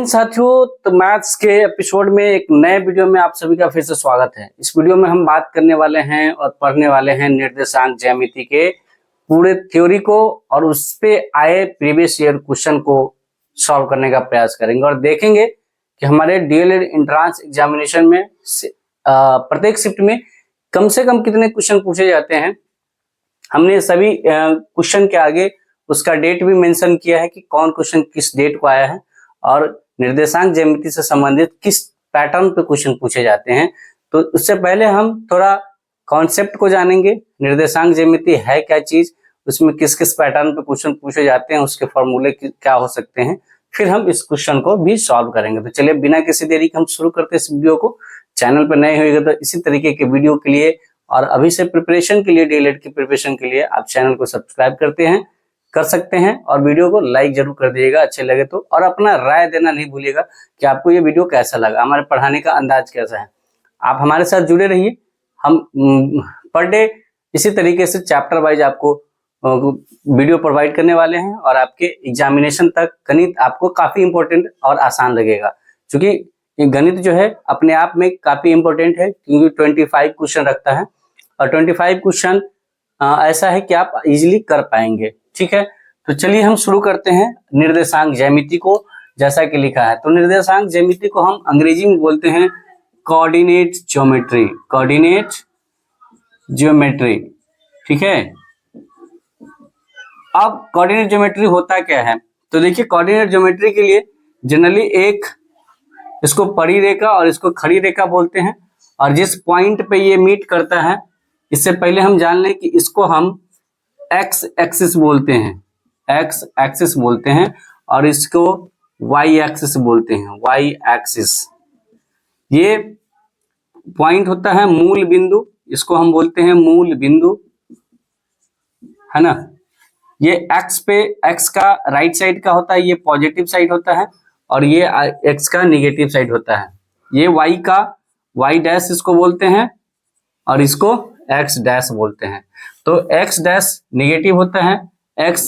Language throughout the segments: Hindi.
हिंद साथियों, तो मैथ्स के एपिसोड में एक नए वीडियो में आप सभी का फिर से स्वागत है। इस वीडियो में हम बात करने वाले हैं और पढ़ने वाले हैं निर्देशांक ज्यामिति के पूरे थ्योरी को और उस पे आए प्रीवियस ईयर क्वेश्चन को सॉल्व करने का प्रयास करेंगे और देखेंगे कि हमारे डीएलएड एंट्रेंस एग्जामिनेशन में प्रत्येक शिफ्ट में कम से कम कितने क्वेश्चन पूछे जाते हैं। हमने सभी क्वेश्चन के आगे उसका डेट भी मेंशन किया है कि कौन क्वेश्चन किस डेट को आया है और निर्देशांक ज्यामिति से संबंधित किस पैटर्न पे क्वेश्चन पूछे जाते हैं। तो उससे पहले हम थोड़ा कॉन्सेप्ट को जानेंगे। निर्देशांक ज्यामिति है क्या चीज, उसमें किस किस पैटर्न पे क्वेश्चन पूछे जाते हैं, उसके फॉर्मूले क्या हो सकते हैं, फिर हम इस क्वेश्चन को भी सॉल्व करेंगे। तो चलिए बिना किसी देरी के हम शुरू करते हैं इस वीडियो को। चैनल पर नए होइएगा तो इसी तरीके के वीडियो के लिए और अभी से प्रिपरेशन के लिए, डीएलएड की प्रिपरेशन के लिए आप चैनल को सब्सक्राइब कर सकते हैं और वीडियो को लाइक जरूर कर दीजिएगा अच्छे लगे तो, और अपना राय देना नहीं भूलिएगा कि आपको ये वीडियो कैसा लगा, हमारे पढ़ाने का अंदाज कैसा है। आप हमारे साथ जुड़े रहिए। हम पर डे इसी तरीके से चैप्टर वाइज आपको वीडियो प्रोवाइड करने वाले हैं और आपके एग्जामिनेशन तक गणित आपको काफी इंपॉर्टेंट और आसान लगेगा, क्योंकि गणित जो है अपने आप में काफी इंपॉर्टेंट है, क्योंकि 25 क्वेश्चन रखता है और 25 क्वेश्चन ऐसा है कि आप इजीली कर पाएंगे। ठीक है, तो चलिए हम शुरू करते हैं निर्देशांक ज्यामिति को। जैसा कि लिखा है, तो निर्देशांक ज्यामिति को हम अंग्रेजी में बोलते हैं कोऑर्डिनेट ज्योमेट्री। कोऑर्डिनेट ज्योमेट्री, ठीक है। अब कोऑर्डिनेट ज्योमेट्री होता क्या है, तो देखिए कोऑर्डिनेट ज्योमेट्री के लिए जनरली एक इसको पड़ी रेखा और इसको खड़ी रेखा बोलते हैं, और जिस पॉइंट पे ये मीट करता है, इससे पहले हम जान लें कि इसको हम एक्स एक्सिस बोलते हैं, एक्स एक्सिस बोलते हैं, और इसको वाई एक्सिस बोलते हैं, वाई एक्सिस। ये पॉइंट होता है मूल बिंदु, इसको हम बोलते हैं मूल बिंदु, है ना। ये एक्स पे, एक्स का राइट साइड का होता है, ये पॉजिटिव साइड होता है, और ये एक्स का निगेटिव साइड होता है। ये वाई का, वाई डैश इसको बोलते हैं और इसको एक्स डैश बोलते हैं। तो एक्स डैश निगेटिव होता है, एक्स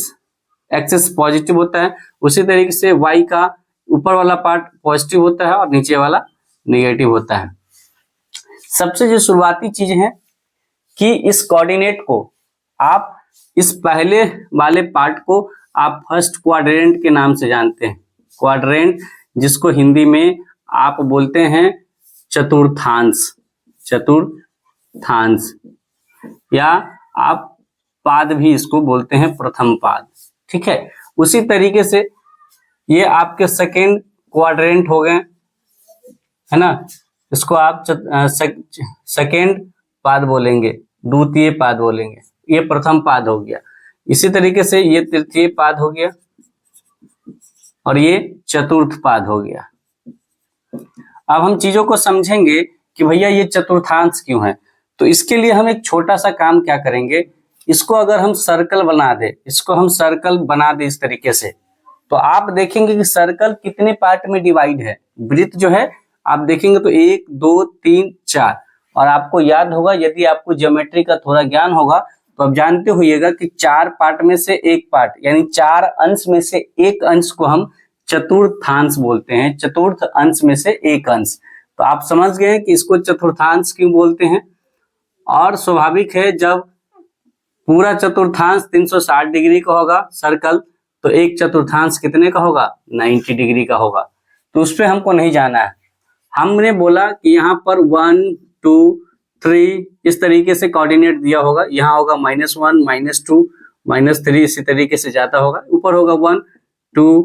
एक्सिस पॉजिटिव होता है, उसी तरीके से वाई का ऊपर वाला पार्ट पॉजिटिव होता है और नीचे वाला निगेटिव होता है। सबसे जो शुरुआती चीज है कि इस कोऑर्डिनेट को आप, इस पहले वाले पार्ट को आप फर्स्ट क्वाड्रेंट के नाम से जानते हैं। क्वाड्रेंट, जिसको हिंदी में आप बोलते हैं चतुर्थांश, चतुर्थांश, या आप पाद भी इसको बोलते हैं, प्रथम पाद। ठीक है, उसी तरीके से ये आपके सेकेंड क्वाड्रेंट हो गए, है ना। इसको आप सेकेंड पाद बोलेंगे, द्वितीय पाद बोलेंगे, ये प्रथम पाद हो गया। इसी तरीके से ये तृतीय पाद हो गया और ये चतुर्थ पाद हो गया। अब हम चीजों को समझेंगे कि भैया ये चतुर्थांश क्यों है। तो इसके लिए हम एक छोटा सा काम क्या करेंगे, इसको अगर हम सर्कल बना दे, इसको हम सर्कल बना दे इस तरीके से, तो आप देखेंगे कि सर्कल कितने पार्ट में डिवाइड है। वृत्त जो है आप देखेंगे तो 1 2 3 4, और आपको याद होगा, यदि आपको ज्योमेट्री का थोड़ा ज्ञान होगा तो आप जानते होइएगा कि 4 पार्ट में से एक पार्ट, यानी 4 अंश में से एक अंश को हम चतुर्थांश बोलते हैं, चतुर्थ अंश में से एक अंश। तो आप समझ गए कि इसको चतुर्थांश क्यों बोलते हैं। और स्वाभाविक है, जब पूरा चतुर्थांश 360 डिग्री का होगा सर्कल, तो एक चतुर्थांश कितने का होगा, 90 डिग्री का होगा। तो उस पर हमको नहीं जाना है। हमने बोला कि यहाँ पर 1 2 3 इस तरीके से कोऑर्डिनेट दिया होगा, यहाँ होगा -1 -2 -3, इसी तरीके से जाता होगा, ऊपर होगा 1 2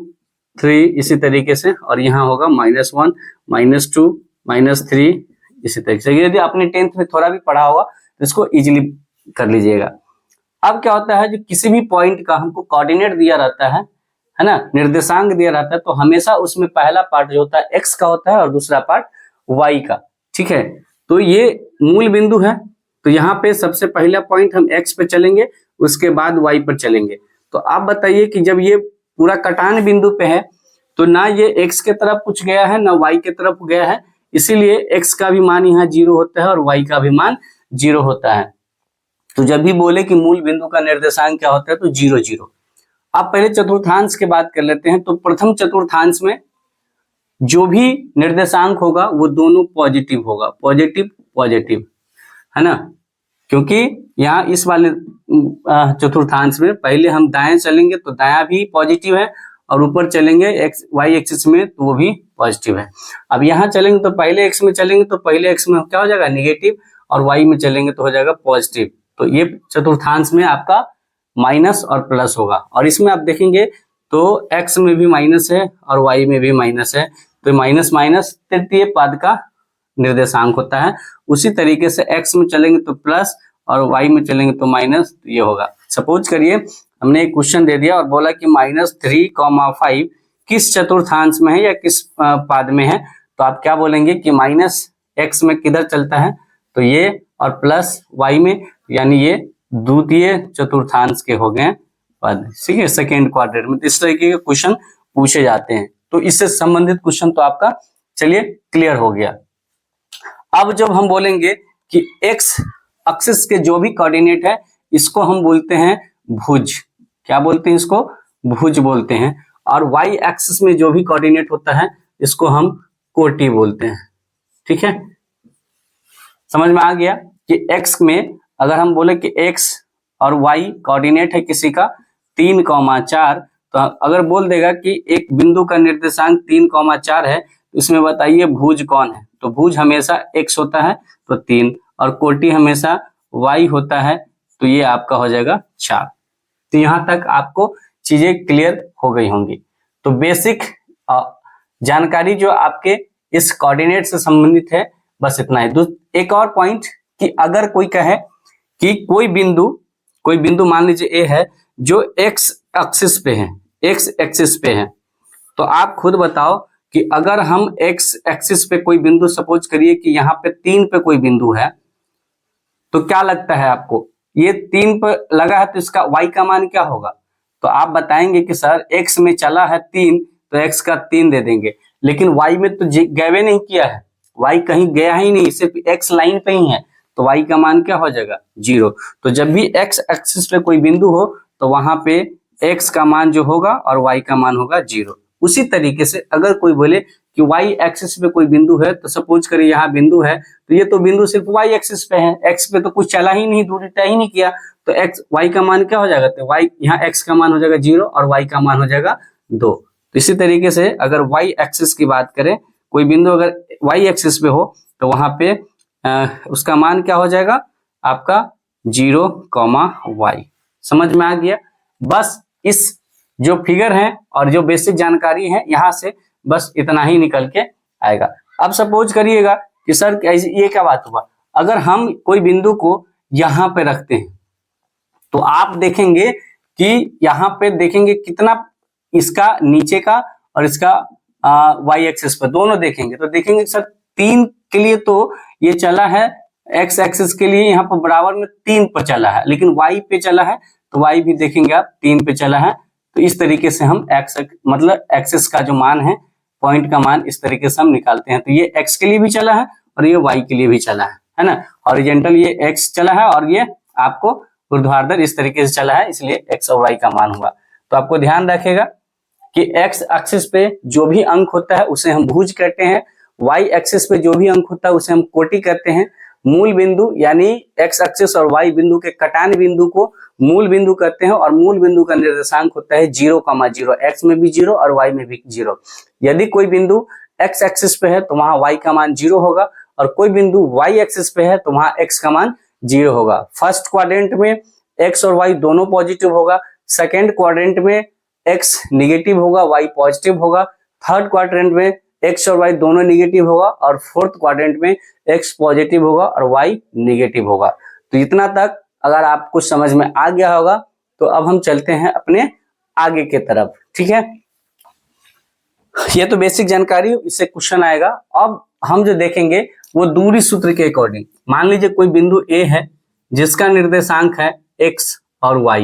3 इसी तरीके से, और यहाँ होगा -1 -2 -3 इसी तरीके से। यदि आपने 10th में थोड़ा भी पढ़ा होगा तो इसको इजीली कर लीजिएगा। अब क्या होता है, जो किसी भी पॉइंट का हमको कोऑर्डिनेट दिया रहता है ना, निर्देशांक दिया रहता है, तो हमेशा उसमें पहला पार्ट जो होता है एक्स का होता है और दूसरा पार्ट वाई का। ठीक है, तो ये मूल बिंदु है, तो यहाँ पे सबसे पहला पॉइंट हम एक्स पे चलेंगे, उसके बाद वाई पर चलेंगे। तो आप बताइए कि जब ये पूरा कटान बिंदु पे है, तो ना ये एक्स के तरफ कुछ गया है ना वाई के तरफ गया है, इसीलिए एक्स का भी मान यहाँ 0 होता है और वाई का भी मान 0 होता है। तो जब भी बोले कि मूल बिंदु का निर्देशांक क्या होता है, तो 0 0। अब पहले चतुर्थांश की बात कर लेते हैं। तो प्रथम चतुर्थांश में जो भी निर्देशांक होगा वो दोनों पॉजिटिव होगा, पॉजिटिव पॉजिटिव, है ना। क्योंकि यहाँ इस वाले चतुर्थांश में पहले हम दाएं चलेंगे तो दायां भी पॉजिटिव है, और ऊपर चलेंगे एक्स वाई एक्सिस में तो वो भी पॉजिटिव है। अब यहाँ चलेंगे तो पहले एक्स में चलेंगे तो पहले एक्स में क्या हो जाएगा, निगेटिव, और वाई में चलेंगे तो हो जाएगा पॉजिटिव। तो ये चतुर्थांश में आपका माइनस और प्लस होगा, और इसमें आप देखेंगे तो एक्स में भी माइनस है और वाई में भी माइनस है, तो माइनस माइनस तृतीय पद का निर्देशांक होता है। उसी तरीके से एक्स में चलेंगे तो प्लस और वाई में चलेंगे तो माइनस, तो ये होगा। सपोज करिए हमने एक क्वेश्चन दे दिया और बोला कि -3,5 किस चतुर्थांश में है या किस पद में है, तो आप क्या बोलेंगे कि माइनस एक्स में किधर चलता है, तो ये, और प्लस वाई में, यानी ये द्वितीय चतुर्थांश के हो गए पद, ठीक है, सेकेंड क्वाड्रेंट में। इस तरीके के क्वेश्चन पूछे जाते हैं, तो इससे संबंधित क्वेश्चन तो आपका चलिए क्लियर हो गया। अब जब हम बोलेंगे कि एक्स एक्सिस के जो भी कोऑर्डिनेट है इसको हम बोलते हैं भुज, क्या बोलते हैं, इसको भुज बोलते हैं। और वाई एक्सिस में जो भी कोऑर्डिनेट होता है इसको हम कोटि बोलते हैं, ठीक है। समझ में आ गया कि एक्स में अगर हम बोले कि एक्स और वाई कोऑर्डिनेट है किसी का 3,4, तो अगर बोल देगा कि एक बिंदु का निर्देशांक 3,4 है, तो इसमें बताइए भुज कौन है, तो भुज हमेशा एक्स होता है तो 3, और कोटि हमेशा वाई होता है, तो ये आपका हो जाएगा 4। तो यहाँ तक आपको चीजें क्लियर हो गई होंगी। तो बेसिक जानकारी जो आपके इस कोऑर्डिनेट से संबंधित है बस इतना है। एक और पॉइंट कि अगर कोई कहे कि कोई बिंदु मान लीजिए ए है जो एक्स एक्सिस पे है, एक्स एक्सिस पे है, तो आप खुद बताओ कि अगर हम एक्स एक्सिस पे कोई बिंदु, सपोज करिए कि यहाँ पे 3 पे कोई बिंदु है, तो क्या लगता है आपको, ये 3 पे लगा है तो इसका y का मान क्या होगा, तो आप बताएंगे कि सर x में चला है 3 तो x का 3 दे देंगे, लेकिन y में तो गए नहीं किया है, y कहीं गया ही नहीं, सिर्फ x लाइन पे ही है, तो y का मान क्या हो जाएगा 0। तो जब भी x एक्सिस पे कोई बिंदु हो तो वहां पे x का मान जो होगा और y का मान होगा 0। उसी तरीके से अगर कोई बोले कि y एक्सिस पे कोई बिंदु है, तो सपोज करिए यहाँ बिंदु है, तो ये तो बिंदु सिर्फ y एक्सिस पे है, x पे तो कुछ चला ही नहीं, दूरी तय ही नहीं किया, तो x y का मान क्या हो जाएगा, तो y यहाँ x का मान हो जाएगा 0 और y का मान हो जाएगा 2। तो इसी तरीके से अगर y एक्सिस की बात करें, कोई बिंदु अगर y एक्सिस पे हो तो वहां पे उसका मान क्या हो जाएगा आपका 0,y। समझ में आ गया। बस इस जो फिगर है और जो बेसिक जानकारी है यहाँ से बस इतना ही निकल के आएगा। अब सपोज करिएगा कि सर ये क्या बात हुआ, अगर हम कोई बिंदु को यहाँ पे रखते हैं तो आप देखेंगे कि यहाँ पे देखेंगे कितना इसका नीचे का और इसका वाई एक्सिस पर दोनों देखेंगे, तो देखेंगे सर 3 के लिए तो ये चला है, एक्स एक्सिस के लिए यहाँ पर बराबर में 3 पर चला है, लेकिन वाई पे चला है तो वाई भी देखेंगे आप 3 पे चला है। तो इस तरीके से हम एक्स मतलब एक्सिस का जो मान है, पॉइंट का मान, इस तरीके से हम निकालते हैं। तो ये एक्स के लिए भी चला है और ये वाई के लिए भी चला है ना। हॉरिजॉन्टल ये एक्स चला है और ये आपको ऊर्ध्वाधर इस तरीके से चला है, इसलिए एक्स और वाई का मान हुआ। तो आपको ध्यान रखेगा कि एक्स एक्सिस पे जो भी अंक होता है उसे हम भुज कहते हैं, वाई एक्सिस पे जो भी अंक होता है उसे हम कोटि कहते हैं। मूल बिंदु यानी एक्स एक्सिस और वाई बिंदु के कटान बिंदु को मूल बिंदु कहते हैं, और मूल बिंदु का निर्देशांक होता है 0,0, एक्स में भी 0 और वाई में भी 0। यदि कोई बिंदु एक्स एक्सिस पे है तो वहां वाई का मान 0 होगा, और कोई बिंदु वाई एक्सिस पे है तो वहां एक्स का मान 0 होगा। फर्स्ट क्वाड्रेंट में एक्स और वाई दोनों पॉजिटिव होगा, सेकेंड क्वाड्रेंट में एक्स निगेटिव होगा, वाई पॉजिटिव होगा, थर्ड क्वाड्रेंट में एक्स और वाई दोनों निगेटिव होगा, और फोर्थ क्वाड्रेंट में एक्स पॉजिटिव होगा और वाई निगेटिव होगा। तो इतना तक अगर आपको समझ में आ गया होगा तो अब हम चलते हैं अपने आगे के तरफ, ठीक है। ये तो बेसिक जानकारी, इससे क्वेश्चन आएगा। अब हम जो देखेंगे वो दूरी सूत्र के अकॉर्डिंग, मान लीजिए कोई बिंदु ए है जिसका निर्देशांक है x और y,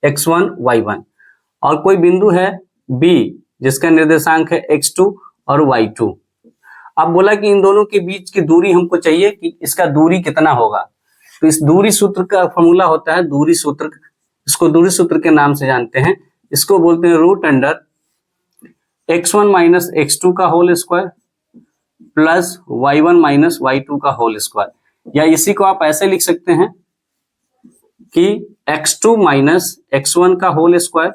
x1 y1, और कोई बिंदु है b जिसका निर्देशांक है x2 और y2। अब बोला कि इन दोनों के बीच की दूरी हमको चाहिए कि इसका दूरी कितना होगा। तो इस दूरी सूत्र का फॉर्मूला होता है दूरी सूत्र, इसको दूरी सूत्र के नाम से जानते हैं, इसको बोलते हैं root under x1 minus x2 का whole square plus y1 minus y2 का होल स्क्वायर, या इसी को आप ऐसे लिख सकते हैं कि x2 माइनस x1 का whole square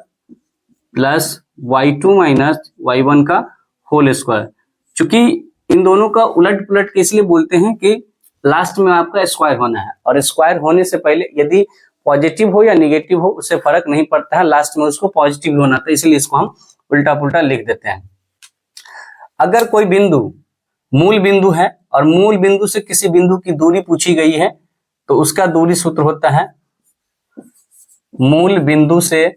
plus y2 minus y1 का होल स्क्वायर। चूंकि इन दोनों का उलट पुलट के इसलिए बोलते हैं कि लास्ट में आपका स्क्वायर होना है, और स्क्वायर होने से पहले यदि पॉजिटिव हो या निगेटिव हो उससे फर्क नहीं पड़ता है, लास्ट में उसको पॉजिटिव होना था, इसलिए इसको हम उल्टा पुल्टा लिख देते हैं। अगर कोई बिंदु मूल बिंदु है और मूल बिंदु से किसी बिंदु की दूरी पूछी गई है तो उसका दूरी सूत्र होता है मूल बिंदु से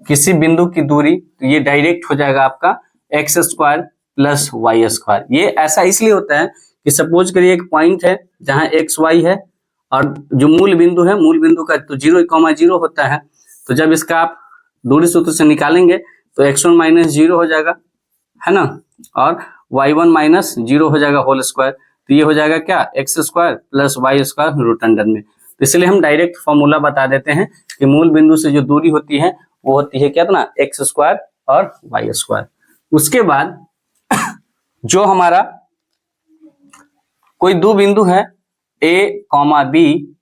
किसी बिंदु की दूरी, तो ये डायरेक्ट हो जाएगा आपका x square plus y square. ये ऐसा इसलिए होता है कि सपोज करिए एक पॉइंट है जहां एक्स वाई है और जो मूल बिंदु है, मूल बिंदु का तो 0,0 होता है, तो जब इसका आप दूरी सूत्र से निकालेंगे तो x1 माइनस 0 हो जाएगा, है ना, और y1 माइनस 0 हो जाएगा होल स्क्वायर, तो ये हो जाएगा क्या x square plus y square root under में। तो इसलिए हम डायरेक्ट फॉर्मूला बता देते हैं कि मूल बिंदु से जो दूरी होती है वो होती है कितना, एक्स स्क्वायर और वाई स्क्वायर। उसके बाद जो हमारा कोई दो बिंदु है ए कॉमा बी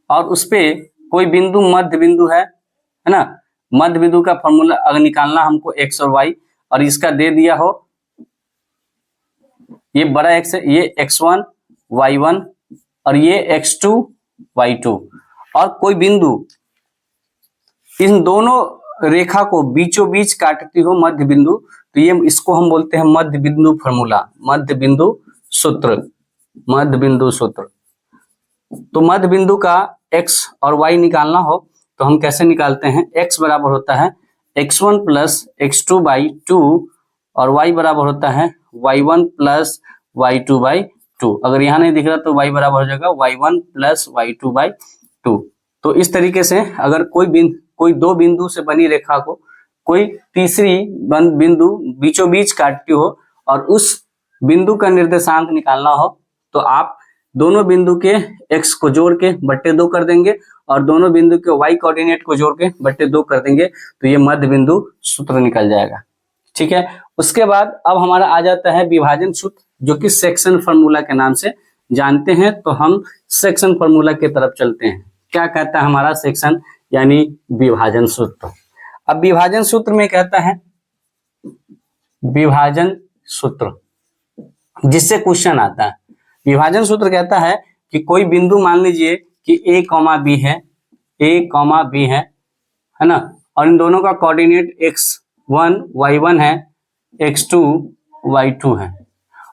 और उस पे कोई बिंदु मध्य बिंदु है ना, मध्य बिंदु का फॉर्मूला अगर निकालना हमको एक्स और वाई, और इसका दे दिया हो ये बड़ा एक्स है, ये x1 y1 और ये x2 y2, और कोई बिंदु इन दोनों रेखा को बीचों बीच काटती हो मध्य बिंदु, तो ये इसको हम बोलते हैं मध्य बिंदु फॉर्मूला, मध्य बिंदु सूत्र, मध्य बिंदु सूत्र। तो मध्य बिंदु का x और y निकालना हो तो हम कैसे निकालते हैं, x बराबर होता है x1 प्लस x2 बाई 2 और y बराबर होता है y1 प्लस y2 बाई 2। अगर यहाँ नहीं दिख रहा तो y बराबर हो जाएगा y1 प्लस y2 बाई 2। तो इस तरीके से अगर कोई दो बिंदु से बनी रेखा को कोई तीसरी बिंदु बीचों बीच काटती हो और उस बिंदु का निर्देशांक निकालना हो तो आप दोनों बिंदु के x को जोड़ के बट्टे 2 कर देंगे और दोनों बिंदु के y कोऑर्डिनेट को जोड़ के बट्टे 2 कर देंगे, तो ये मध्य बिंदु सूत्र निकल जाएगा। ठीक है, उसके बाद अब हमारा आ जाता है विभाजन सूत्र, जो कि सेक्शन फार्मूला के नाम से जानते हैं। तो हम सेक्शन फार्मूला की तरफ चलते हैं। क्या कहता है हमारा सेक्शन यानी विभाजन सूत्र। अब विभाजन सूत्र में कहता है विभाजन सूत्र, जिससे क्वेश्चन आता है। विभाजन सूत्र कहता है कि कोई बिंदु मान लीजिए कि a कॉमा बी है, a कॉमा बी है ना, और इन दोनों का कोऑर्डिनेट x1 y1 है, x2 y2 है,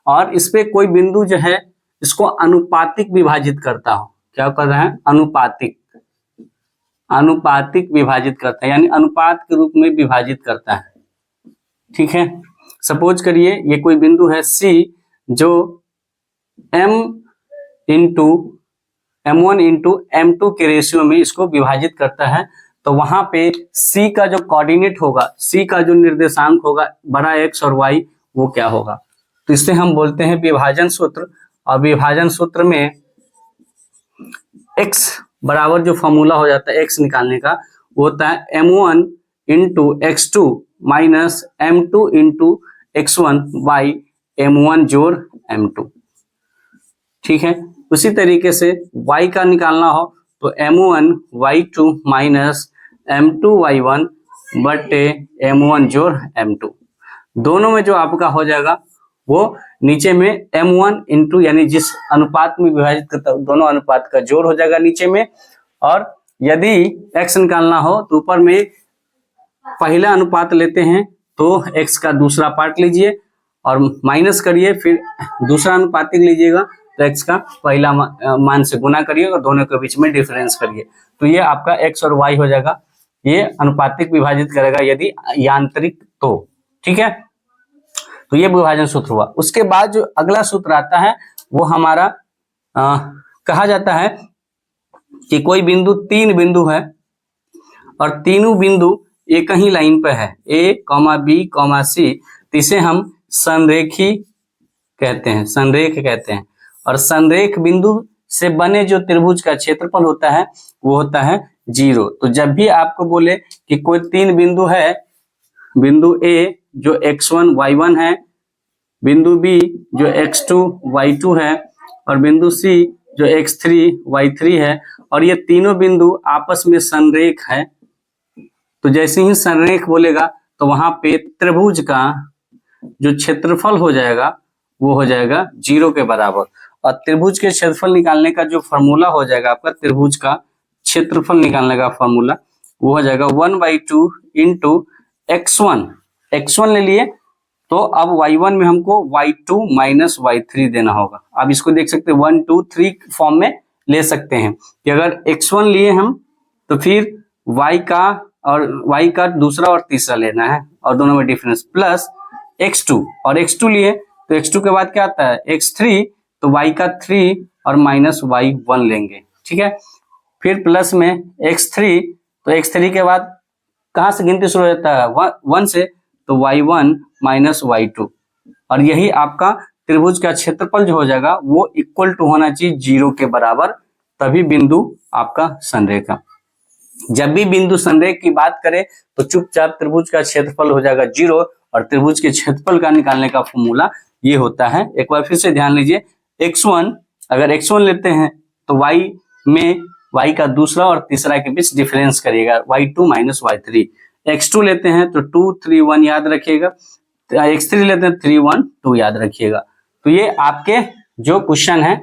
और इस पे कोई बिंदु जो है इसको अनुपातिक विभाजित करता हो। क्या कर रहे हैं, अनुपातिक विभाजित करता है, यानी अनुपात के रूप में विभाजित करता है। ठीक है, सपोज करिए ये कोई बिंदु है C जो m1 इंटू m2 के रेशियो में इसको विभाजित करता है, तो वहां पे C का जो कोऑर्डिनेट होगा, C का जो निर्देशांक होगा बड़ा X और Y, वो क्या होगा, तो इससे हम बोलते हैं विभाजन सूत्र। और विभाजन सूत्र में x बराबर जो फॉर्मूला हो जाता है x निकालने का, वो होता है m1 into x2 minus m2 into x1 by m1 जोड़ m2। ठीक है, उसी तरीके से y का निकालना हो तो m1 y2 minus m2 y1 बटे m1 जोड़ m2। दोनों में जो आपका हो जाएगा वो नीचे में m1 इंटू यानी जिस अनुपात में विभाजित करता है दोनों अनुपात का जोड़ हो जाएगा नीचे में, और यदि x निकालना हो तो ऊपर में पहला अनुपात लेते हैं तो x का दूसरा पार्ट लीजिए और माइनस करिए, फिर दूसरा अनुपातिक लीजिएगा तो x का पहला मान से गुना करिए और दोनों के बीच में डिफरेंस करिए, तो ये आपका x और y हो जाएगा। ये अनुपातिक विभाजित करेगा यदि यांत्रिक तो। ठीक है, तो ये विभाजन सूत्र हुआ। उसके बाद जो अगला सूत्र आता है वो हमारा कहा जाता है कि कोई बिंदु, तीन बिंदु है और तीनों बिंदु एक ही लाइन पर है, a, b, c, तो इसे हम संरेखी कहते हैं, संरेख कहते हैं। और संरेख बिंदु से बने जो त्रिभुज का क्षेत्रफल होता है वो होता है 0। तो जब भी आपको बोले कि कोई 3 बिंदु है, बिंदु ए जो x1 y1 है, बिंदु बी जो x2 y2 है और बिंदु सी जो x3 y3 है, और ये तीनों बिंदु आपस में संरेख है, तो जैसे ही संरेख बोलेगा तो वहां पे त्रिभुज का जो क्षेत्रफल हो जाएगा वो हो जाएगा 0 के बराबर। और त्रिभुज के क्षेत्रफल निकालने का जो फॉर्मूला हो जाएगा आपका, त्रिभुज का क्षेत्रफल निकालने का फॉर्मूला वो हो जाएगा 1/2 इंटू x1 ले लिए, तो अब y1 में हमको y2 माइनस y3 देना होगा। अब इसको देख सकते हैं 1 2 3 फॉर्म में ले सकते हैं कि अगर x1 लिए हम तो फिर y का दूसरा और तीसरा लेना है और दोनों में डिफरेंस, प्लस x2 और x2 लिए तो x2 के बाद क्या आता है x3, तो y का 3 और माइनस y1 लेंगे, ठीक है। फिर प्लस में x3, तो x3 के बाद कहां से गिनती शुरू हो जाता है 1 से, तो y1 माइनस y2, और यही आपका त्रिभुज का क्षेत्रफल जो हो जाएगा वो इक्वल टू होना चाहिए 0 के बराबर, तभी बिंदु आपका संरेख है। जब भी बिंदु संरेख की बात करें तो चुपचाप त्रिभुज का क्षेत्रफल हो जाएगा 0, और त्रिभुज के क्षेत्रफल का निकालने का फॉर्मूला ये होता है। एक बार फिर से ध्यान लीजिए, x1 अगर x1 लेते हैं तो y में y का दूसरा और तीसरा के बीच डिफरेंस करिएगा y2 माइनस y3। x2 लेते हैं तो 2 3 1 याद रखिएगा, x3 लेते हैं 3 1 2 याद रखिएगा। तो ये आपके जो क्वेश्चन है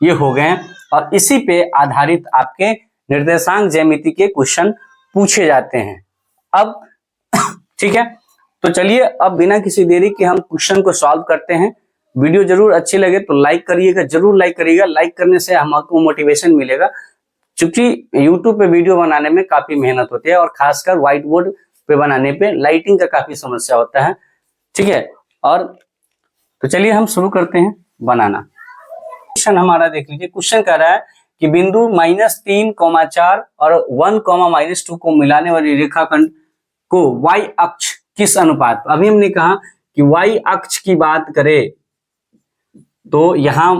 ये हो गए हैं, और इसी पे आधारित आपके निर्देशांक ज्यामिति के क्वेश्चन पूछे जाते हैं। अब ठीक है, तो चलिए अब बिना किसी देरी के हम क्वेश्चन को सॉल्व करते हैं। वीडियो जरूर अच्छी लगे तो लाइक करिएगा, जरूर लाइक करिएगा, लाइक करने से हमको मोटिवेशन मिलेगा, क्योंकि यूट्यूब पे वीडियो बनाने में काफी मेहनत होती है और खासकर व्हाइट बोर्ड पे बनाने पे लाइटिंग का काफी समस्या होता है, ठीक है। और तो चलिए हम शुरू करते हैं बनाना। क्वेश्चन हमारा देख लीजिए, क्वेश्चन कह रहा है कि बिंदु -3, 4 और 1, -2 को मिलाने वाली रेखाखंड को y अक्ष किस अनुपात, अभी हमने कहा कि y अक्ष की बात करें तो यहां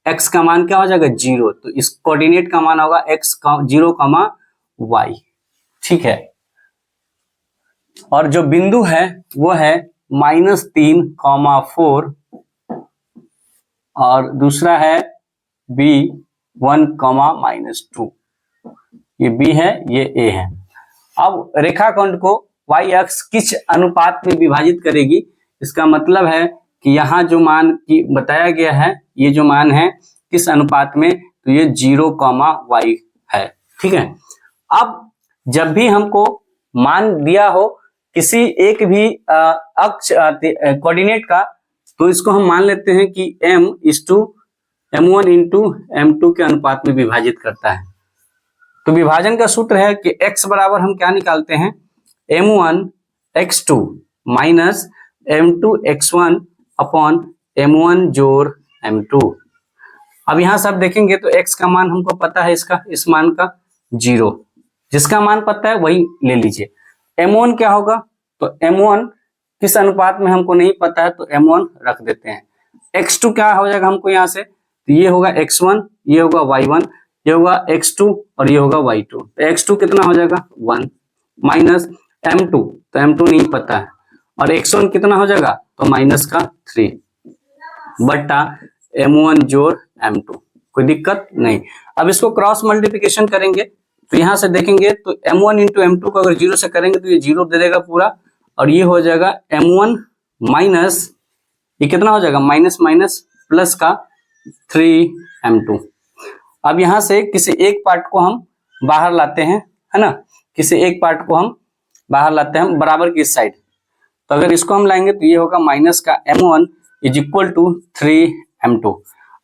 x का मान क्या हो जाएगा 0, तो इस कोऑर्डिनेट का मान होगा x 0, y, ठीक है। और जो बिंदु है वो है -3, 4 और दूसरा है b 1, -2, ये b है ये a है। अब रेखाखंड को y अक्ष किस अनुपात में विभाजित करेगी, इसका मतलब है कि यहाँ जो मान की बताया गया है ये जो मान है किस अनुपात में, तो ये 0, y है, ठीक है। अब जब भी हमको मान दिया हो किसी एक भी अक्ष कोऑर्डिनेट का, तो इसको हम मान लेते हैं कि m1 इंटू m2 के अनुपात में विभाजित करता है। तो विभाजन का सूत्र है कि x बराबर हम क्या निकालते हैं m1 x2 minus m2 x1 upon m1 जोड़ m2। अब यहां से आप देखेंगे तो x का मान हमको पता है, इसका इस मान का 0, जिसका मान पता है वही ले लीजिए। m1 क्या होगा, तो m1 किस अनुपात में हमको नहीं पता है तो m1 रख देते हैं। x2 क्या हो जाएगा हमको यहाँ से, तो ये होगा x1, ये होगा y1, ये होगा x2 और ये होगा y2। तो x2 कितना हो जाएगा 1 माइनस m2, तो m2 नहीं पता है, और x1 कितना हो जाएगा तो माइनस का 3 बट्टा m1 जोड़ m2, कोई दिक्कत नहीं। अब इसको क्रॉस मल्टीप्लिकेशन करेंगे तो यहां से देखेंगे तो m1 इंटू m2 को अगर 0 से करेंगे तो ये 0 दे देगा पूरा, और ये हो जाएगा m1 माइनस ये कितना हो जाएगा माइनस माइनस प्लस का 3m2। अब यहां से किसी एक पार्ट को हम बाहर लाते हैं, है ना, किसी एक पार्ट को हम बाहर लाते हैं बराबर की साइड, तो अगर इसको हम लाएंगे तो ये होगा माइनस का m1 is equal to 3m2।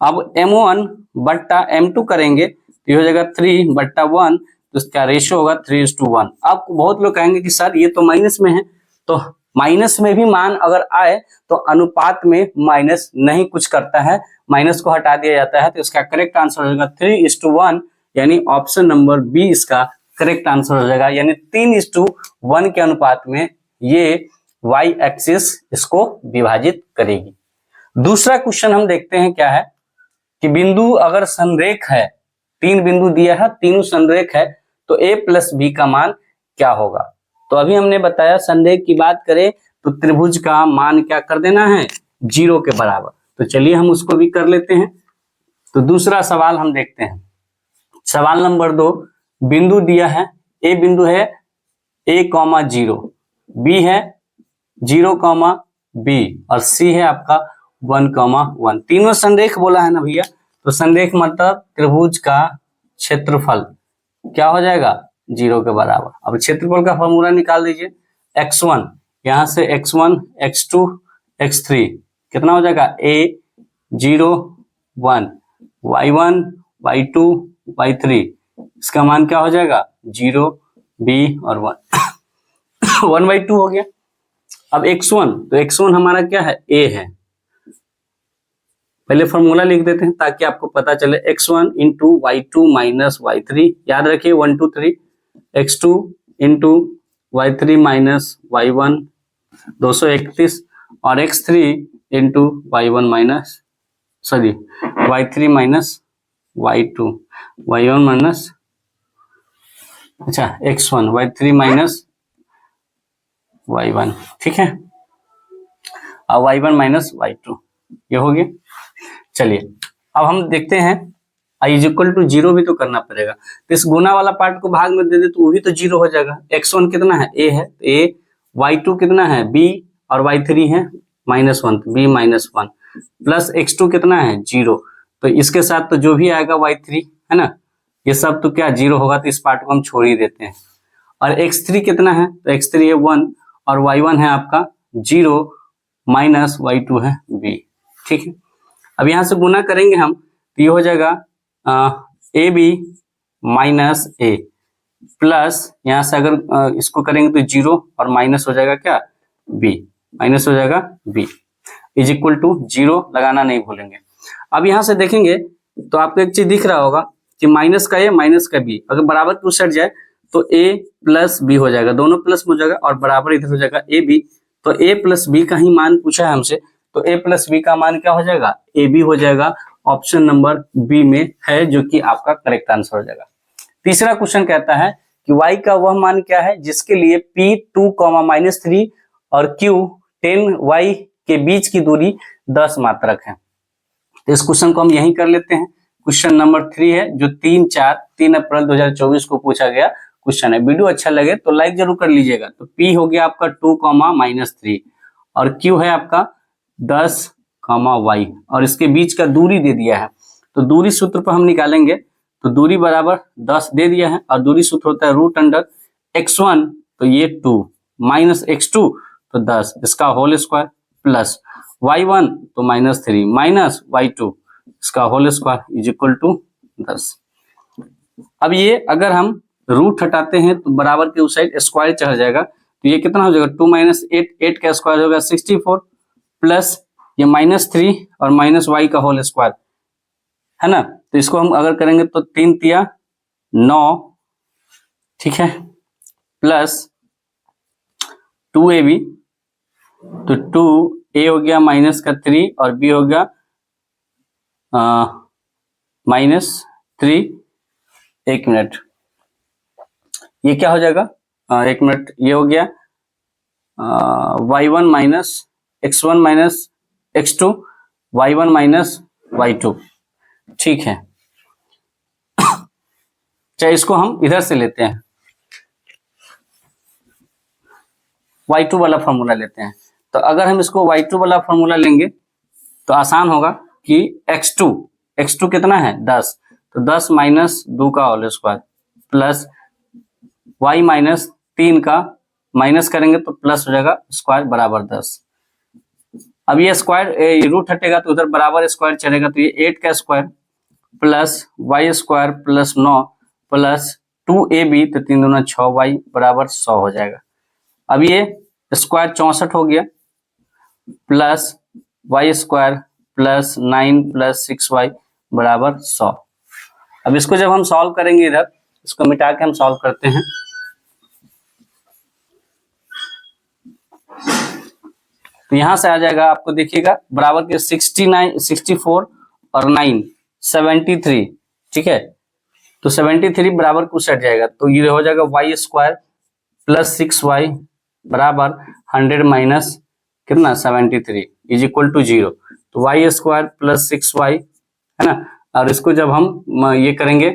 अब m1 बट्टा m2 करेंगे तो ये हो जाएगा 3 बट्टा 1, तो इसका रेशियो होगा 3:1। अब बहुत लोग कहेंगे कि सर ये तो माइनस में है, तो माइनस में भी मान अगर आए तो अनुपात में माइनस नहीं कुछ करता है, माइनस को हटा दिया जाता है, तो इसका करेक्ट आंसर हो जाएगा 3:1, यानी ऑप्शन नंबर बी इसका करेक्ट आंसर हो जाएगा, यानी 3:1 के अनुपात में ये y एक्सिस इसको विभाजित करेगी। दूसरा क्वेश्चन हम देखते हैं क्या है कि बिंदु अगर संरेख है, 3 बिंदु दिया है, तीनों संरेख है, तो a प्लस बी का मान क्या होगा। तो अभी हमने बताया संरेख की बात करें तो त्रिभुज का मान क्या कर देना है, 0 के बराबर। तो चलिए हम उसको भी कर लेते हैं। तो दूसरा सवाल हम देखते हैं। सवाल नंबर 2, बिंदु दिया है, ए बिंदु है a,0, बी है 0, बी और सी है आपका 1,1। तीनों संरेख बोला है ना भैया, तो संरेख मतलब त्रिभुज का क्षेत्रफल क्या हो जाएगा, 0 के बराबर। अब क्षेत्रफल का फॉर्मूला निकाल दीजिए। x1 यहां से x1 x2 x3 कितना हो जाएगा, a0 1, y1 y2 y3 इसका मान क्या हो जाएगा, 0 b और 1 1/2 हो गया। अब x1, तो x1 हमारा क्या है, a है। पहले फॉर्मूला लिख देते हैं ताकि आपको पता चले। x1 into y2 minus y3, याद रखिए 1 2 3, x2 into y3 minus y1 231 और x3 into y1 minus y3 minus y2 y1 minus x1 y3 minus y1, ठीक है, और y1 माइनस y2 ये हो गया। चलिए अब हम देखते हैं i इज इक्वल टू 0 भी तो करना पड़ेगा। तो इस गुना वाला पार्ट को भाग में दे दे तो वो भी तो 0 हो जाएगा। x1 कितना है, a है, तो a, y2 कितना है, b और y3 है -1, b -1 प्लस x2 कितना है 0। तो इसके साथ तो जो भी आएगा y3 है ना, ये सब तो क्या 0 होगा, तो इस पार्ट को हम छोड़ ही देते हैं। और x3 कितना है, तो x3 है 1 और y1 है आपका 0 माइनस y2 है b, ठीक है। अब यहां से गुना करेंगे हम तो ये हो जाएगा a b minus a plus यहां से अगर इसको करेंगे तो 0 और माइनस हो जाएगा क्या, b माइनस हो जाएगा b इज इक्वल टू 0 लगाना नहीं भूलेंगे। अब यहां से देखेंगे तो आपको एक चीज दिख रहा होगा कि माइनस का ए माइनस का बी अगर बराबर टू सट जाए तो a प्लस बी हो जाएगा, दोनों प्लस हो जाएगा और बराबर इधर हो जाएगा ए बी। तो a प्लस बी का ही मान पूछा है हमसे, तो a प्लस बी का मान क्या हो जाएगा, ए बी हो जाएगा। ऑप्शन नंबर बी में है जो कि आपका करेक्ट आंसर हो जाएगा। तीसरा क्वेश्चन कहता है कि y का वह मान क्या है जिसके लिए p 2, -3 और q 10y के बीच की दूरी 10 मात्रक है। तो इस क्वेश्चन को हम यहीं कर लेते हैं। क्वेश्चन नंबर 3 है जो 3 अप्रैल 2024 को पूछा गया क्वेश्चन है। वीडियो अच्छा लगे तो लाइक जरूर कर लीजिएगा। तो p हो गया आपका 2, -3 और q है आपका 10, y और इसके बीच का दूरी दे दिया है। तो दूरी सूत्र पर हम निकालेंगे तो दूरी बराबर 10 दे दिया है और दूरी सूत्र होता है √x1 तो ये 2 माइनस x2 तो 10 इसका होल स्क्वायर प्लस y1 तो -3 माइनस y2 इसका whole square is equal to 10। अब ये अगर हम रूट हटाते हैं तो बराबर के उस साइड स्क्वायर चढ़ जाएगा, तो ये कितना हो जाएगा 2 - 8, 8 का स्क्वायर होगा 64 प्लस ये -3 और माइनस y का होल स्क्वायर है ना। तो इसको हम अगर करेंगे तो 3 तिया 9, ठीक है, प्लस 2ab तो 2a हो गया -3 और b हो गया -3। एक मिनट ये क्या हो जाएगा, एक मिनट ये हो गया y1 minus x1 minus x2 y1 minus y2, ठीक है। चाहे इसको हम इधर से लेते हैं, y2 वाला फॉर्मूला लेते हैं। तो अगर हम इसको y2 वाला फॉर्मूला लेंगे तो आसान होगा कि x2 कितना है 10, तो 10 माइनस 2 का whole square plus y minus 3 का माइनस करेंगे तो प्लस हो जाएगा स्क्वायर बराबर 10। अब ये स्क्वायर रूट हटेगा तो उधर बराबर स्क्वायर चलेगा, तो ये 8 का square plus y square plus 9 plus 2ab तो 3 दूना 6y बराबर 100 हो जाएगा। अब ये स्क्वायर 64 हो गया plus y square plus 9 plus 6y बराबर 100। अब इसको जब हम सॉल्व करेंगे इधर इसको मिटा के हम सॉल्व करते हैं तो यहां से आ जाएगा आपको देखिएगा बराबर के 69 64 और 9 73, ठीक है। तो 73 बराबर कुछ हट जाएगा, तो ये हो जाएगा वाई स्क्वायर प्लस 6y बराबर 100 माइनस कितना 73 इज इक्वल टू 0। तो वाई स्क्वायर प्लस 6y है ना, और इसको जब हम ये करेंगे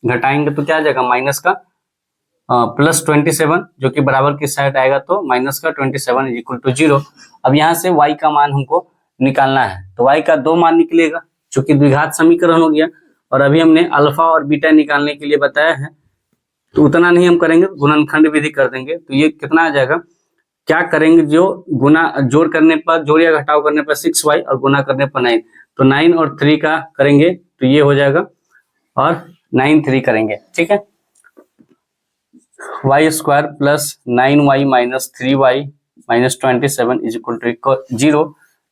घटाएंगे तो क्या आ जाएगा माइनस का प्लस 27 जो कि बराबर की साइड आएगा, तो माइनस का 27 इज इक्वल टू 0। अब यहाँ से y का मान हमको निकालना है, तो y का 2 मान निकलेगा जो कि द्विघात समीकरण हो गया। और अभी हमने अल्फा और बीटा निकालने के लिए बताया है, तो उतना नहीं हम करेंगे, गुणनखंड विधि कर देंगे। तो ये कितना आ जाएगा, क्या करेंगे, जो गुना जोड़ करने पर, जोड़ या घटाव करने पर 6y और गुना करने पर 9, तो 9 और 3 का करेंगे तो ये हो जाएगा, और 9 3 करेंगे, ठीक है। Y square plus 9y minus 3y minus 27 is equal to 0।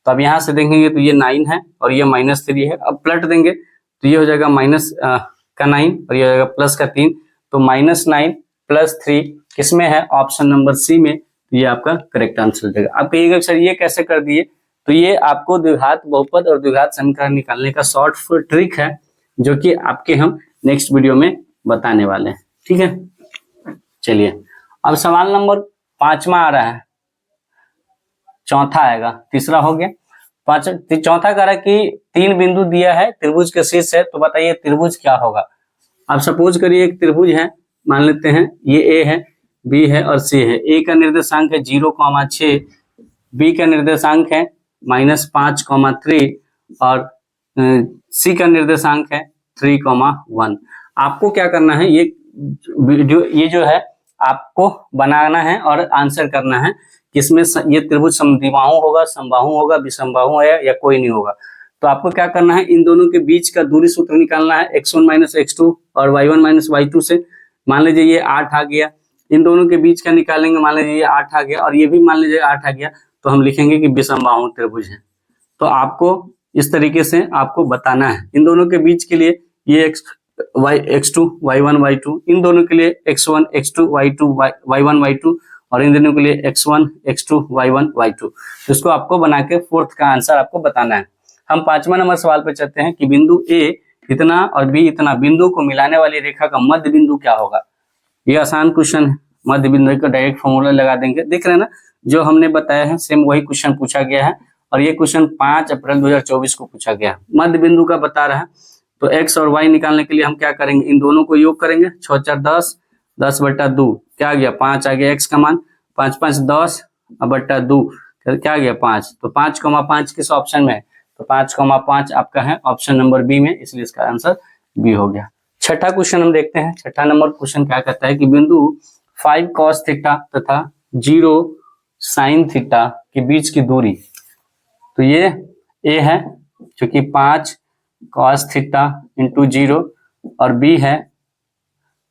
तो अब यहाँ से देखेंगे तो ये 9 है और ये माइनस 3 है। अब पलट देंगे तो ये हो जाएगा माइनस का 9 और ये हो जाएगा प्लस का 3। तो -9 प्लस 3 किसमें है, ऑप्शन नंबर सी में। तो ये आपका करेक्ट आंसर हो जाएगा। आप कहिएगा सर ये कैसे कर दिए, तो ये आपको द्विघात बहुपद और द्विघात समीकरण निकालने का शॉर्ट ट्रिक है, जो कि आपके हम नेक्स्ट वीडियो में बताने वाले हैं, ठीक है। चलिए अब सवाल नंबर 5वां आ रहा है, चौथा आएगा, तीसरा हो गया, चौथा कह रहा है कि 3 बिंदु दिया है, त्रिभुज के शीर्ष है, तो बताइए त्रिभुज क्या होगा। अब सपोज करिए एक त्रिभुज है, मान लेते हैं ये ए है, बी है और सी है। ए का निर्देशांक है 0,6, बी का निर्देशांक है -5,3 और सी का निर्देशांक है 3,1। आपको क्या करना है, ये वीडियो ये जो है आपको बनाना है और आंसर करना है किसमें ये त्रिभुज समद्विबाहु होगा, समबाहु होगा, विषमबाहु है या कोई नहीं होगा। तो आपको क्या करना है, इन दोनों के बीच का दूरी सूत्र निकालना है, x1 माइनस x2 और y1 माइनस y2 से। मान लीजिए ये 8 आ गया, इन दोनों के बीच का निकालेंगे, मान लीजिए ये 8 आ गया और ये भी मान लीजिए 8 आ गया, तो हम लिखेंगे कि विषमबाहु त्रिभुज है। तो आपको इस तरीके से आपको बताना है, इन दोनों के बीच के लिए ये x2 y1 y2, इन दोनों के लिए x1 x2 y2 y1 y2 और इन दोनों के लिए x1 x2 y1 y2। तो इसको आपको बना के फोर्थ का आंसर आपको बताना है। हम 5वां नंबर सवाल पे चलते हैं कि बिंदु ए इतना और बी इतना, बिंदु को मिलाने वाली रेखा का मध्य बिंदु क्या होगा। ये आसान क्वेश्चन है, मध्य बिंदु का डायरेक्ट फॉर्मूला लगा देंगे। देख रहे हैं ना, जो हमने बताया है सेम वही क्वेश्चन पूछा गया है, और ये क्वेश्चन 5 अप्रैल 2024 को पूछा गया। मध्य बिंदु का बता रहा है, तो x और y निकालने के लिए हम क्या करेंगे, इन दोनों को योग करेंगे, 6 4 10, 10/2 क्या आ गया 5 आ गया, x का मान 5 5 10 बट्टा 2 क्या आ गया 5। तो 5,5 किस ऑप्शन में है, तो 5,5 आपका है ऑप्शन नंबर बी में, इसलिए इसका आंसर बी हो गया। छठा क्वेश्चन हम देखते हैं। छठा नंबर क्वेश्चन क्या कहता है कि बिंदु 5 cos थीटा तथा 0 sin थीटा के बीच की दूरी, तो ये ए है जो कि 5 cos थीटा इंटू 0 और बी है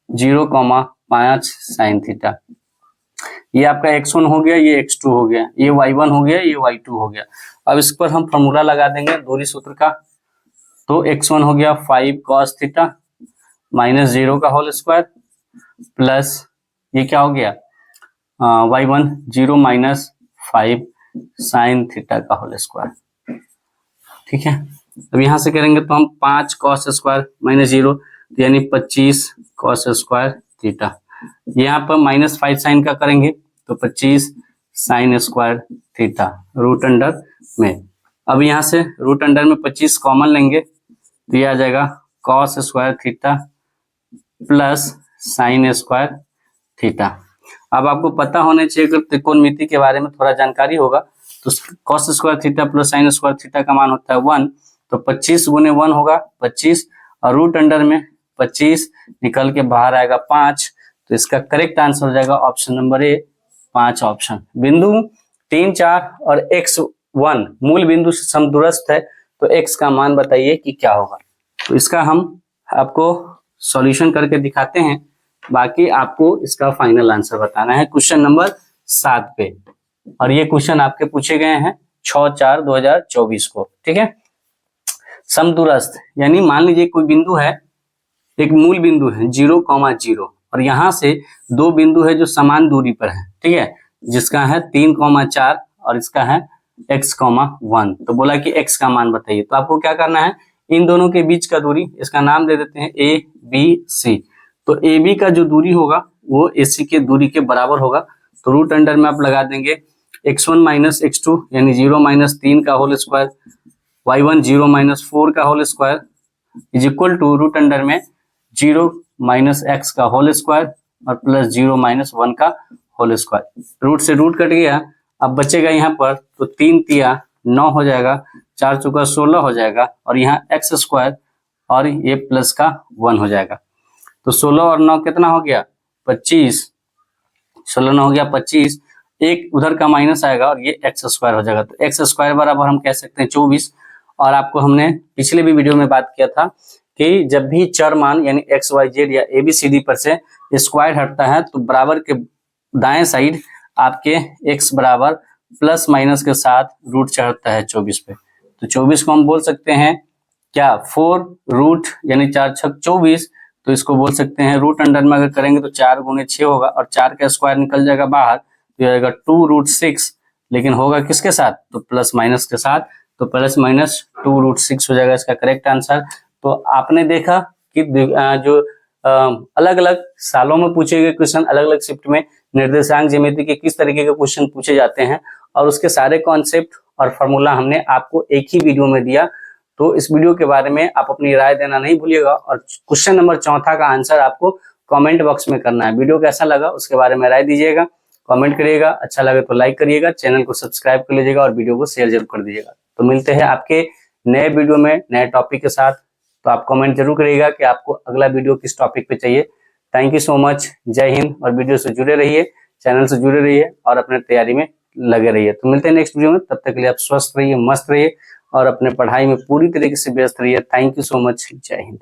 0,5 sin थीटा। ये आपका x1 हो गया, ये x2 हो गया, ये y1 हो गया, ये y2 हो गया। अब इस पर हम फॉर्मूला लगा देंगे दूरी सूत्र का। तो x1 हो गया 5 cos थीटा माइनस 0 का होल स्क्वायर प्लस ये क्या हो गया y1 0 माइनस 5 sin थीटा का होल स्क्वायर, ठीक है। अब यहां से करेंगे तो हम 5 cos स्क्वायर माइनस 0 यानी 25 cos स्क्वायर थीटा। यहाँ पर -5 साइन का करेंगे तो 25 sin square theta root under में। अब यहाँ से रूट अंडर में 25 कॉमन लेंगे तो ये आ जाएगा cos square theta plus sin square theta. अब आपको पता होना चाहिए, अगर त्रिकोणमिति के बारे में थोड़ा जानकारी होगा तो cos square theta plus sin square theta का मान होता है 1, तो 25 गुने 1 होगा 25 और रूट अंडर में 25 निकल के बाहर आएगा 5। तो इसका करेक्ट आंसर हो जाएगा ऑप्शन नंबर ए 5 ऑप्शन। बिंदु 3 4 और x1 मूल बिंदु से समदूरस्थ है, तो x का मान बताइए कि क्या होगा। तो इसका हम आपको सॉल्यूशन करके दिखाते हैं, बाकी आपको इसका फाइनल आंसर बताना है क्वेश्चन नंबर 7 पे। और ये क्वेश्चन आपके पूछे गए हैं 6/4/2024 को, ठीक है। समदूरस्थ यानी मान लीजिए कोई बिंदु है, एक मूल बिंदु है 0,0 और यहाँ से दो बिंदु है जो समान दूरी पर है, ठीक है, जिसका है 3,4 और इसका है x,1। तो बोला कि x का मान बताइए, तो आपको क्या करना है, इन दोनों के बीच का दूरी, इसका नाम दे देते हैं ए बी सी। तो ए बी का जो दूरी होगा वो ए सी के दूरी के बराबर होगा। तो रूट अंडर में आप लगा देंगे x1 माइनस x2 यानी 0 माइनस 3 का होल स्क्वायर, y1 0 माइनस 4 का whole square is equal to root under में 0 माइनस x का होल स्क्वायर और प्लस 0 माइनस 1 का होल स्क्वायर। रूट से रूट कट गया, अब बचेगा यहाँ पर तो 3 तिया 9 हो जाएगा, 4 चौका 16 हो जाएगा और यहाँ एक्स स्क्वायर और ये प्लस का 1 हो जाएगा। तो 16 और 9 कितना हो गया 25, 16 9 हो गया 25, एक उधर का माइनस आएगा और ये एक्स स्क्वायर हो जाएगा। तो एक्स स्क्वायर बराबर हम कह सकते हैं 24। और आपको हमने पिछले भी वीडियो में बात किया था कि जब भी चर मान यानी एक्स वाई जेड या ए बी सी डी पर से स्क्वायर हटता है तो बराबर के दाएं साइड आपके x बराबर प्लस माइनस के साथ रूट चढ़ता है 24 पे। तो 24 को हम बोल सकते हैं क्या 4 रूट यानी 4 छक 24। तो इसको बोल सकते हैं रूट अंडर में अगर करेंगे तो 4 गुने 6 होगा और 4 का स्क्वायर निकल जाएगा बाहर तो आएगा 2 रूट 6, लेकिन होगा किसके साथ तो प्लस माइनस के साथ। तो प्लस माइनस 2 रूट 6 हो जाएगा इसका करेक्ट आंसर। तो आपने देखा कि जो अलग अलग सालों में पूछे गए क्वेश्चन, अलग अलग शिफ्ट में निर्देशांक ज्यामिति के किस तरीके के क्वेश्चन पूछे जाते हैं और उसके सारे कॉन्सेप्ट और फॉर्मूला हमने आपको एक ही वीडियो में दिया। तो इस वीडियो के बारे में आप अपनी राय देना नहीं भूलिएगा और क्वेश्चन नंबर 4 का आंसर आपको कमेंट बॉक्स में करना है। वीडियो कैसा लगा उसके बारे में राय दीजिएगा, कमेंट करिएगा, अच्छा लगे तो लाइक करिएगा, चैनल को सब्सक्राइब कर लीजिएगा और वीडियो को शेयर जरूर कर दीजिएगा। तो मिलते हैं आपके नए वीडियो में नए टॉपिक के साथ। तो आप कमेंट जरूर करिएगा कि आपको अगला वीडियो किस टॉपिक पे चाहिए। थैंक यू सो मच, जय हिंद। और वीडियो से जुड़े रहिए, चैनल से जुड़े रहिए और अपने तैयारी में लगे रहिए। तो मिलते हैं नेक्स्ट वीडियो में, तब तक के लिए आप स्वस्थ रहिए, मस्त रहिए और अपने पढ़ाई में पूरी तरीके से व्यस्त रहिए। थैंक यू सो मच, जय हिंद।